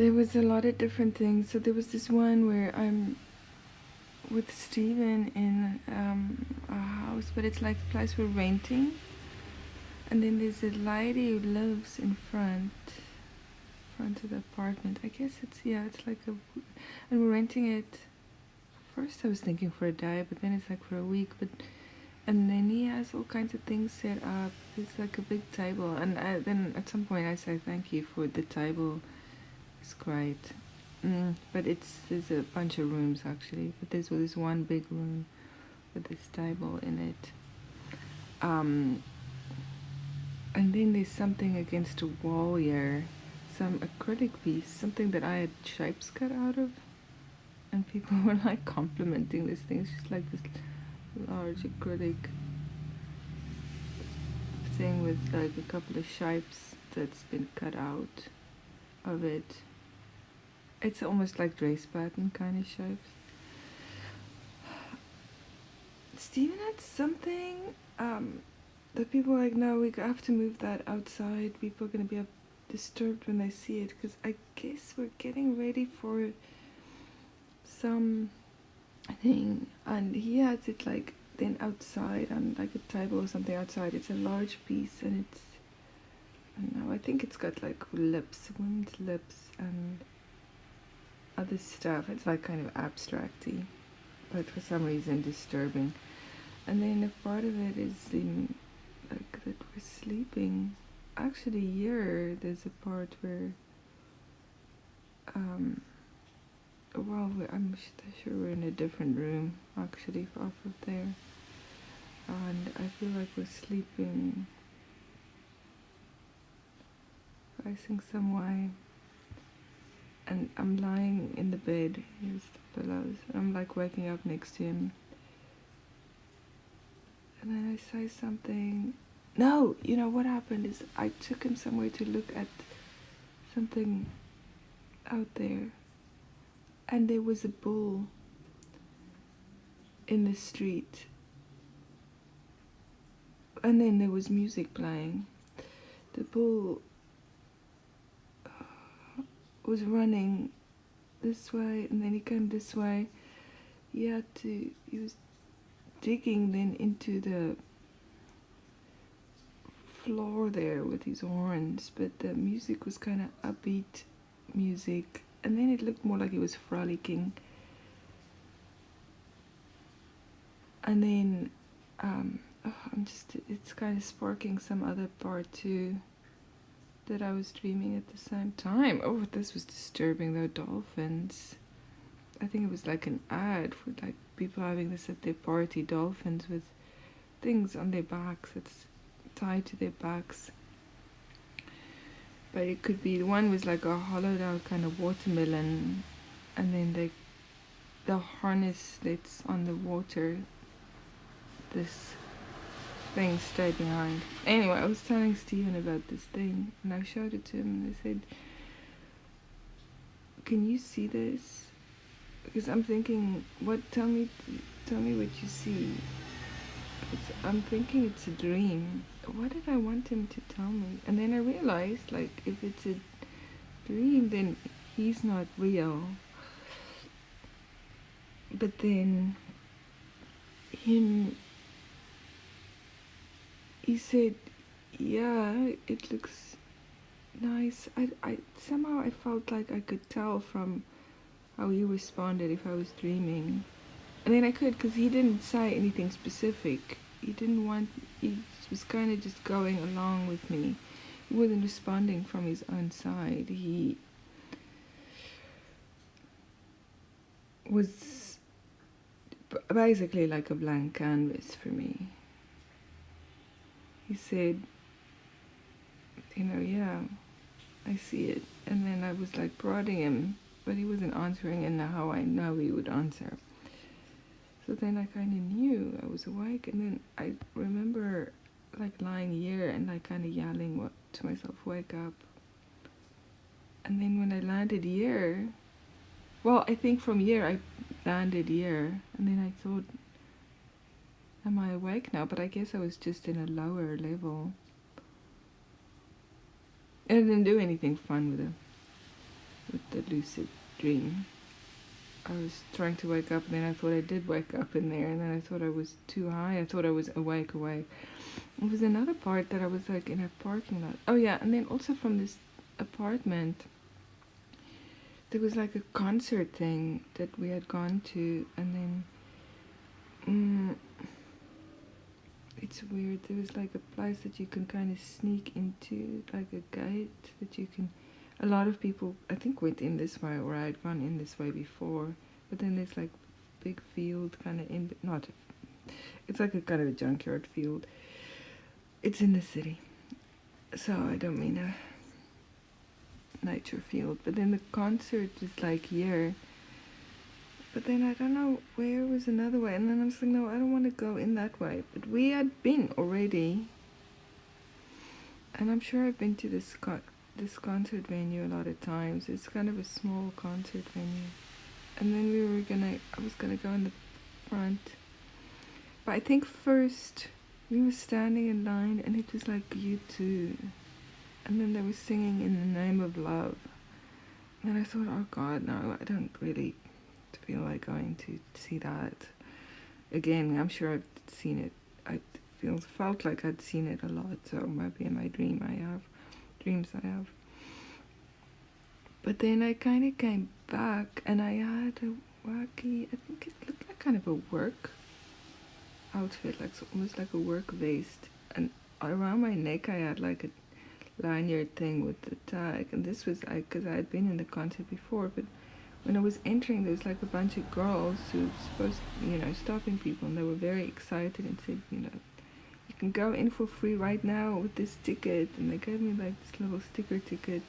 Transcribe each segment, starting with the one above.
There was a lot of different things. So there was this one where I'm with Steven in a house, but it's like a place we're renting. And then there's a lady who lives in front of the apartment. I guess it's like and we're renting it. First I was thinking for a day, but then it's like for a week. And then he has all kinds of things set up. It's like a big table, and then at some point I say thank you for the table. It's great. But there's a bunch of rooms actually, but there's this one big room with this table in it. And then there's something against a wall here, some acrylic piece, something that I had shapes cut out of, and people were like complimenting this thing. It's just like this large acrylic thing with like a couple of shapes that's been cut out of it. It's almost like dress pattern kind of shapes. Steven had something that people were like, no, we have to move that outside. People are going to be disturbed when they see it, because I guess we're getting ready for some thing, and he has it like then outside on like a table or something outside. It's a large piece, and it's, I don't know, I think it's got like lips, women's lips and other stuff. It's like kind of abstracty, but for some reason disturbing. And then a part of it is in like that we're sleeping. Actually here there's a part where well, I'm sure we're in a different room actually off of there, and I feel like we're sleeping facing some way, and I'm lying in the bed. Here's the pillows. I'm like waking up next to him, and then I say something. No, you know what happened is I took him somewhere to look at something out there, and there was a bull in the street, and then there was music playing. The bull was running this way, and then he came this way. He was digging then into the floor there with his horns, but the music was kind of upbeat music, and then it looked more like he was frolicking. And then it's kind of sparking some other part too that I was dreaming at the same time. Oh, this was disturbing though. Dolphins. I think it was like an ad for like people having this at their party. Dolphins with things on their backs that's tied to their backs. But it could be, the one was like a hollowed out kind of watermelon, and then the harness that's on the water, this thing straight behind. Anyway, I was telling Steven about this thing, and I showed it to him, and I said, can you see this? Because I'm thinking, tell me what you see. I'm thinking it's a dream. What did I want him to tell me? And then I realized, like, if it's a dream, then he's not real. But then he said, yeah, it looks nice. I somehow I felt like I could tell from how he responded if I was dreaming. And then I could, because he didn't say anything specific. He was kind of just going along with me. He wasn't responding from his own side. He was basically like a blank canvas for me. He said, yeah, I see it. And then I was like prodding him, but he wasn't answering, and how I know he would answer. So then I kind of knew I was awake, and then I remember like lying here and like kind of yelling to myself, wake up. And then when I landed here, well, I think from here I landed here, and then I thought, am I awake now? But I guess I was just in a lower level. I didn't do anything fun with him. with the lucid dream. I was trying to wake up, and then I thought I did wake up in there, and then I thought I was too high. I thought I was awake. It was another part that I was like in a parking lot. Oh yeah, and then also from this apartment, there was like a concert thing that we had gone to, and then it's weird. There was like a place that you can kind of sneak into, like a gate that you can. A lot of people, I think, went in this way, or I'd gone in this way before. But then there's like big field kind of in, not. It's like a kind of a junkyard field. It's in the city, so I don't mean a nature field. But then the concert is like here. But then I don't know where was another way, and then I was like, no, I don't want to go in that way. But we had been already, and I'm sure I've been to this concert venue a lot of times. It's kind of a small concert venue, and then I was gonna go in the front, but I think first we were standing in line, and it was like U2, and then they were singing "In the Name of Love," and I thought, oh God, no, I don't really feel like going to see that again. I'm sure I've seen it. I felt like I'd seen it a lot, so maybe in my dreams I have. But then I kind of came back, and I had a wacky, I think it looked like kind of a work outfit, like almost like a work vest, and around my neck I had like a lanyard thing with the tag, and this was like, because I had been in the concert before, but when I was entering, there was like a bunch of girls who were supposed to, stopping people, and they were very excited and said, you can go in for free right now with this ticket, and they gave me like this little sticker ticket,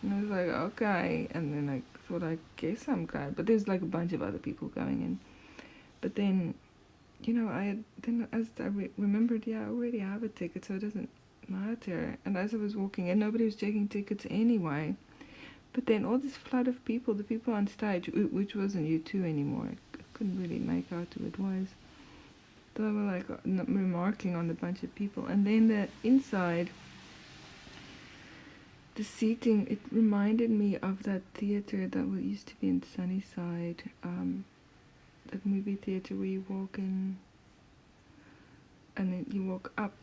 and I was like, okay, and then I thought, I guess I'm glad, but there's like a bunch of other people going in, but then, remembered, I already have a ticket, so it doesn't matter, and as I was walking in, nobody was checking tickets anyway. But then all this flood of people, the people on stage, which wasn't U2 anymore, I couldn't really make out who it was. They were like remarking on the bunch of people. And then the inside, the seating, it reminded me of that theater that used to be in Sunnyside, that movie theater where you walk in and then you walk up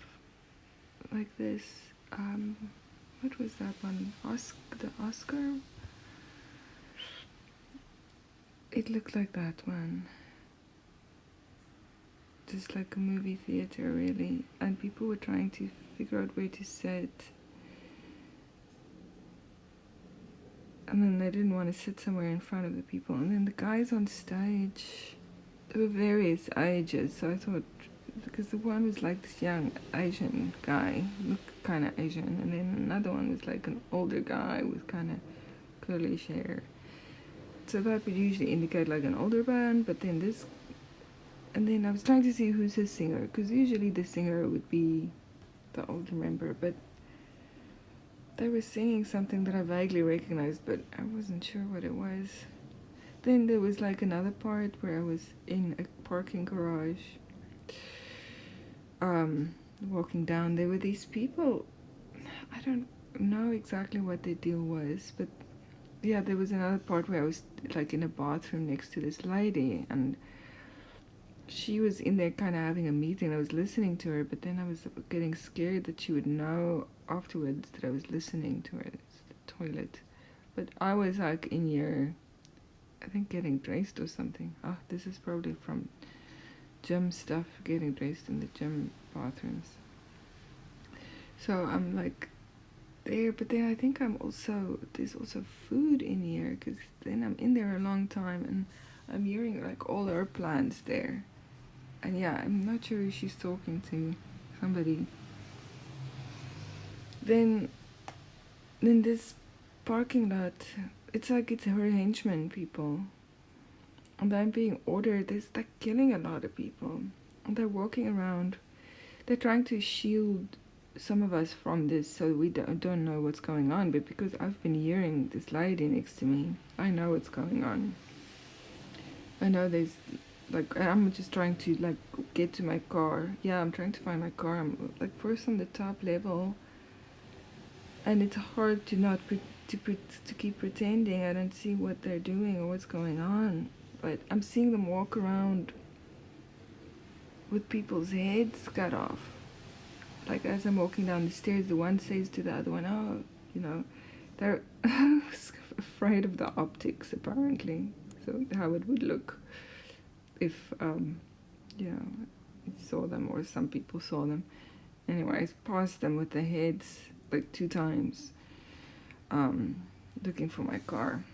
like this. What was that one? The Oscar? It looked like that one. Just like a movie theater, really. And people were trying to figure out where to sit. And then they didn't want to sit somewhere in front of the people. And then the guys on stage, there were various ages. So I thought, because the one was like this young Asian guy, looked kind of Asian, and then another one was like an older guy with kind of curly hair. So that would usually indicate like an older band, but then this, and then I was trying to see who's his singer, because usually the singer would be the older member, but they were singing something that I vaguely recognized, but I wasn't sure what it was. Then there was like another part where I was in a parking garage, walking down. There were these people, I don't know exactly what their deal was, but yeah, there was another part where I was like in a bathroom next to this lady, and she was in there kind of having a meeting. I was listening to her, but then I was getting scared that she would know afterwards that I was listening to her. It's the toilet. But I was like in here, I think getting dressed or something. Oh, this is probably from gym stuff, getting dressed in the gym bathrooms. So I'm like there, but then I think there's also food in here, because then I'm in there a long time, and I'm hearing like all her plans there. And yeah, I'm not sure if she's talking to somebody. Then this parking lot, it's like it's her henchmen people. And I'm being ordered, they're like killing a lot of people. And they're walking around, they're trying to shield some of us from this, so we don't know what's going on. But because I've been hearing this lady next to me, I know what's going on. I know there's, like, I'm just trying to, like, get to my car. Yeah, I'm trying to find my car. I'm, like, first on the top level. and it's hard to not to keep pretending I don't see what they're doing or what's going on. But I'm seeing them walk around with people's heads cut off. Like as I'm walking down the stairs, the one says to the other one, "Oh, you know, they're afraid of the optics apparently. So how it would look if you know, I saw them or some people saw them." Anyways, passed them with the heads like 2 times, looking for my car.